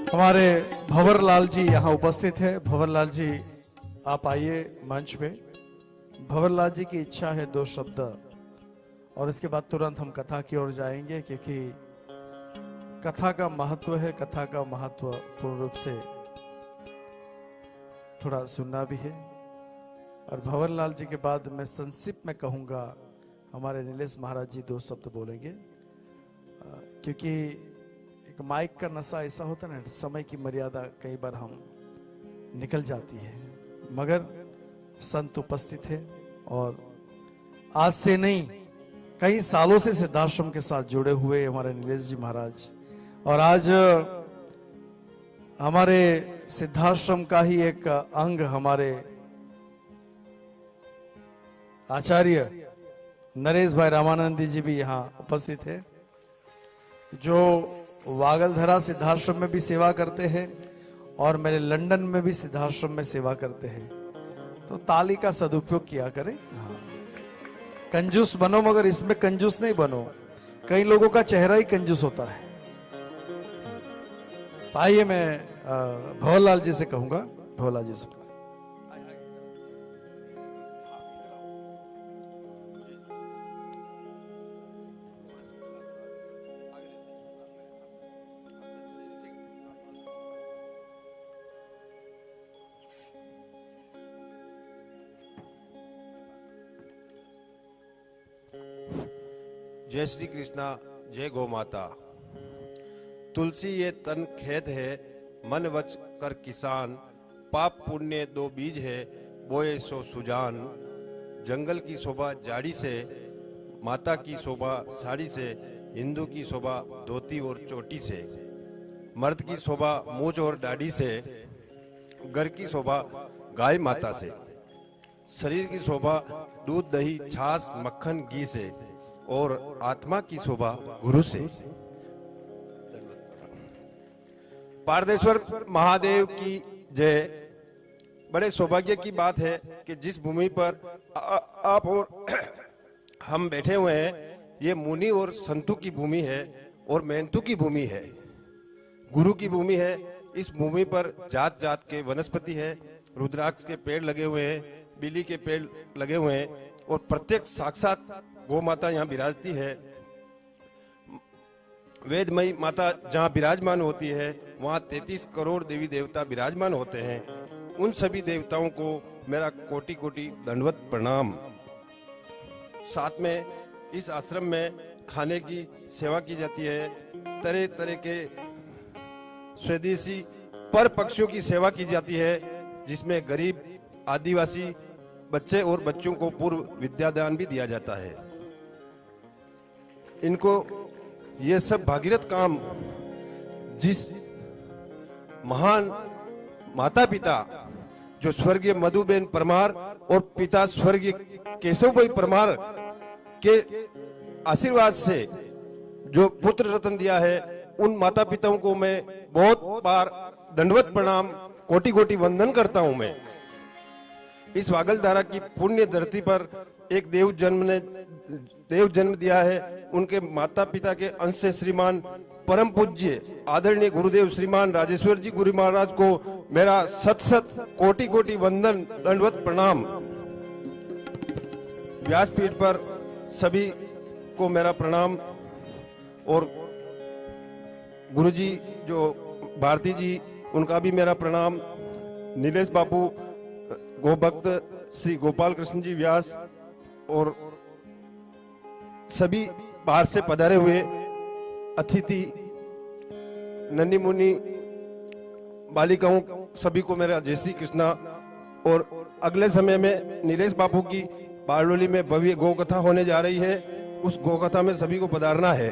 हमारे भंवरलाल जी यहाँ उपस्थित है। भंवरलाल जी आप आइए मंच पे। भंवरलाल जी की इच्छा है 2 शब्द और इसके बाद तुरंत हम कथा की ओर जाएंगे, क्योंकि कथा का महत्व है। कथा का महत्व पूर्ण रूप से थोड़ा सुनना भी है। और भंवरलाल जी के बाद मैं संक्षिप्त में कहूंगा, हमारे नीलेश महाराज जी 2 शब्द बोलेंगे, क्योंकि एक माइक का नशा ऐसा होता है ना, समय की मर्यादा कई बार हम निकल जाती है। मगर संत उपस्थित है और आज से नहीं कई सालों से सिद्धाश्रम के साथ जुड़े हुए हमारे नीलेश जी महाराज, और आज हमारे सिद्धाश्रम का ही एक अंग हमारे आचार्य नरेश भाई रामानंदी जी भी यहाँ उपस्थित है, जो वागलधरा सिद्धाश्रम में भी सेवा करते हैं और मेरे लंदन में भी सिद्धाश्रम में सेवा करते हैं। तो ताली का सदुपयोग किया करें। कंजूस बनो मगर इसमें कंजूस नहीं बनो। कई लोगों का चेहरा ही कंजूस होता है। तो आइए मैं भंवरलाल जी से कहूंगा। भंवरलाल जी से जय श्री कृष्णा, जय गौ माता। तुलसी ये तन खेत है, मन वच कर किसान, पाप पुण्य 2 बीज है, बोए सो सुजान। जंगल की शोभा जाड़ी से, माता की शोभा साड़ी से, हिंदू की शोभा धोती और चोटी से, मर्द की शोभा मूंछ और दाढ़ी से, घर की शोभा गाय माता से, शरीर की शोभा दूध दही छाछ मक्खन घी से, और आत्मा की शोभा गुरु से। पारदेश्वर महादेव की जय। बड़े सौभाग्य की बात है कि जिस भूमि पर आप और हम बैठे हुए हैं, ये मुनि और संतों की भूमि है और मेहनतों की भूमि है, गुरु की भूमि है। इस भूमि पर जात जात के वनस्पति है, रुद्राक्ष के पेड़ लगे हुए हैं, बिली के पेड़ लगे हुए हैं, और प्रत्येक साक्षात गौ माता यहाँ विराजती है। वेदमयी माता जहाँ विराजमान होती है, वहाँ 33 करोड़ देवी देवता विराजमान होते हैं। उन सभी देवताओं को मेरा कोटि कोटि दंडवत प्रणाम। साथ में इस आश्रम में खाने की सेवा की जाती है, तरह तरह के स्वदेशी पर पक्षियों की सेवा की जाती है, जिसमें गरीब आदिवासी बच्चे और बच्चों को पूर्व विद्यादान भी दिया जाता है। इनको ये सब भागीरथ काम जिस महान माता पिता जो स्वर्गीय मधुबेन परमार और पिता स्वर्गीय केशव भाई परमार के आशीर्वाद से जो पुत्र रत्न दिया है, उन माता पिताओं को मैं बहुत बार दंडवत प्रणाम कोटि कोटि वंदन करता हूं। मैं इस वागलधारा की पुण्य धरती पर एक देव जन्म दिया है। उनके माता पिता के अंश से श्रीमान परम पूज्य आदरणीय गुरुदेव श्रीमान राजेश्वर जी गुरु महाराज को मेरा सत सत कोटि कोटि वंदन दंडवत प्रणाम। व्यासपीठ पर सभी को मेरा प्रणाम, और गुरुजी जो भारती जी उनका भी मेरा प्रणाम। नीलेश बापू, गोभक्त श्री गोपाल कृष्ण जी व्यास और सभी बाहर से पधारे हुए अतिथि नन्ही मुनि बालिकाओं सभी को मेरा जय श्री कृष्णा। और अगले समय में नीलेश बापू की बारडोली में भव्य गौ कथा होने जा रही है, उस गौ कथा में सभी को पधारना है।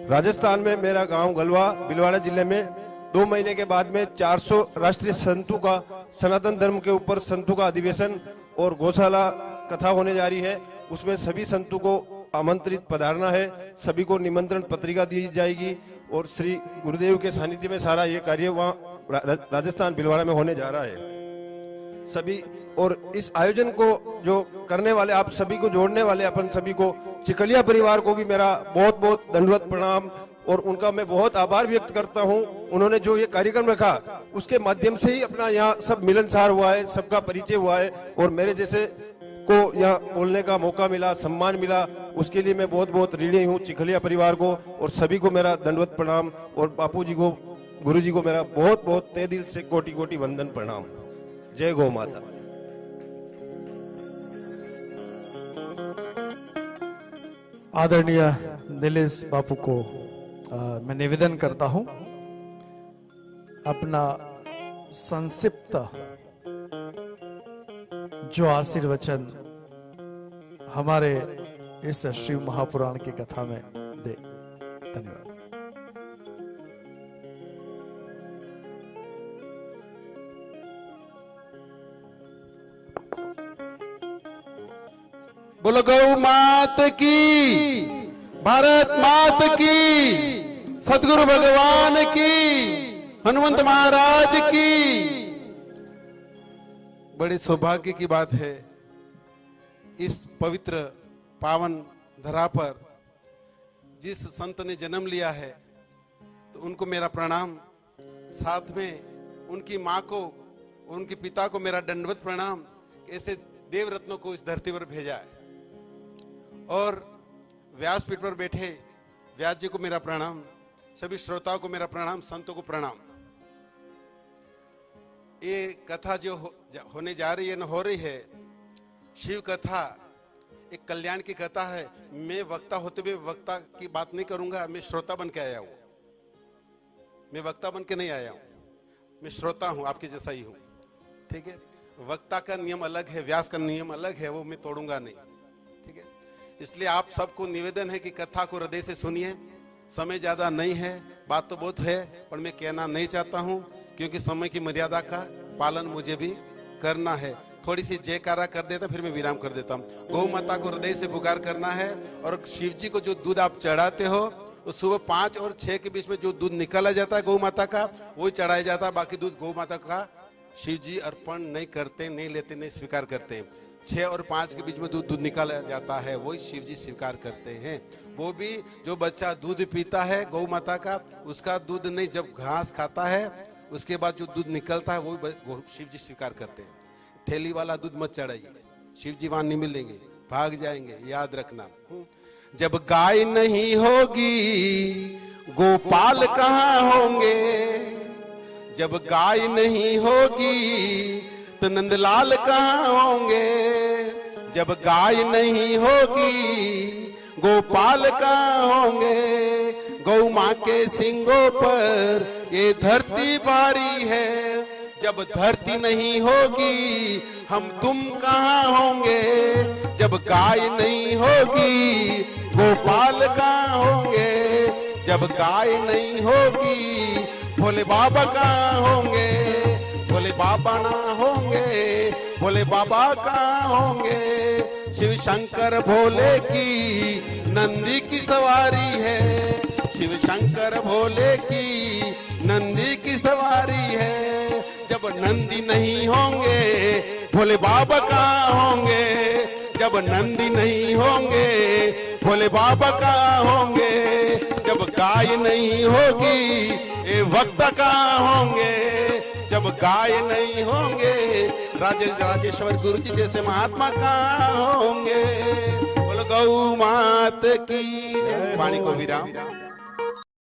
राजस्थान में मेरा गांव गलवा भीलवाड़ा जिले में 2 महीने के बाद में 400 राष्ट्रीय संतों का सनातन धर्म के ऊपर संतों का अधिवेशन और गौशाला कथा होने जा रही है। उसमें सभी संतों को आमंत्रित पधारना है, सभी को निमंत्रण पत्रिका दी जाएगी, और श्री गुरुदेव के सानिध्य में सारा ये कार्य वहाँ राजस्थान भीलवाड़ा में होने जा रहा है। सभी और इस आयोजन को जो करने वाले आप सभी को जोड़ने वाले अपन सभी को चिखलिया परिवार को भी मेरा बहुत बहुत दंडवत प्रणाम और उनका मैं बहुत आभार व्यक्त करता हूं। उन्होंने जो ये कार्यक्रम रखा उसके माध्यम से ही अपना यहाँ सब मिलनसार हुआ है, सबका परिचय हुआ है और मेरे जैसे को यहाँ बोलने का मौका मिला, सम्मान मिला, उसके लिए मैं बहुत बहुत ऋणी हूँ चिखलिया परिवार को और सभी को मेरा दंडवत प्रणाम और बापू जी को, गुरु जी को मेरा बहुत बहुत तहे दिल से कोटि कोटि वंदन प्रणाम। जय गौ माता। आदरणीय नीलेश बापू को मैं निवेदन करता हूं अपना संक्षिप्त जो आशीर्वचन हमारे इस शिव महापुराण की कथा में दे। धन्यवाद। बोलो गौ मात की, भारत मात की, सदगुरु भगवान की, हनुमंत महाराज की। बड़े सौभाग्य की बात है इस पवित्र पावन धरा पर जिस संत ने जन्म लिया है तो उनको मेरा प्रणाम, साथ में उनकी माँ को, उनके पिता को मेरा दंडवत प्रणाम। ऐसे देव रत्नों को इस धरती पर भेजा है और व्यासपीठ पर बैठे व्यास जी को मेरा प्रणाम, सभी श्रोताओं को मेरा प्रणाम, संतों को प्रणाम। ये कथा जो होने जा रही है न हो रही है, शिव कथा एक कल्याण की कथा है। मैं वक्ता होते हुए वक्ता की बात नहीं करूंगा, मैं श्रोता बन के आया हूं। मैं वक्ता बन के नहीं आया हूं, मैं श्रोता हूं, आपके जैसा ही हूं। ठीक है, वक्ता का नियम अलग है, व्यास का नियम अलग है, वो मैं तोड़ूंगा नहीं। ठीक है, इसलिए आप सबको निवेदन है कि कथा को हृदय से सुनिए। समय ज्यादा नहीं है, बात तो बहुत है, पर मैं कहना नहीं चाहता हूं क्योंकि समय की मर्यादा का पालन मुझे भी करना है। थोड़ी सी जयकारा कर देता फिर मैं विराम कर देता हूँ। गौ माता को हृदय से पुकार करना है और शिव जी को जो दूध आप चढ़ाते हो तो सुबह 5 और 6 के बीच में जो दूध निकाला जाता है गौ माता का, वही चढ़ाया जाता है। बाकी दूध गौ माता का शिव जी अर्पण नहीं करते, नहीं लेते, नहीं स्वीकार करते। 6 और 5 के बीच में दूध निकाला जाता है, वही शिव जी स्वीकार करते हैं। वो भी जो बच्चा दूध पीता है गौ माता का, उसका दूध नहीं, जब घास खाता है उसके बाद जो दूध निकलता है वो शिव जी स्वीकार करते हैं। थैली वाला दूध मत चढ़ाइए, शिव जी वहां नहीं मिलेंगे, भाग जाएंगे, याद रखना। जब गाय नहीं होगी गोपाल कहाँ होंगे, जब गाय नहीं होगी तो नंदलाल कहाँ होंगे, जब गाय नहीं होगी गोपाल कहाँ होंगे। गौ माँ के सिंगों पर ये धरती भारी है, जब धरती नहीं होगी हम तुम कहाँ होंगे। जब गाय नहीं होगी गोपाल कहाँ होंगे, जब गाय नहीं होगी भोले बाबा कहाँ होंगे, भोले बाबा ना होंगे, भोले बाबा कहाँ होंगे। शिव शंकर भोले की नंदी की सवारी है, शिव शंकर भोले की नंदी की सवारी है। जब नंदी नहीं होंगे भोले बाबा कहाँ होंगे, जब नंदी नहीं होंगे भोले बाबा कहाँ होंगे। जब गाय नहीं होगी ये भक्त कहाँ होंगे, जब गाय नहीं होंगे राजेश्वर गुरु जी जैसे महात्मा कहाँ होंगे। बोलो गौ मात की। वाणी को विराम।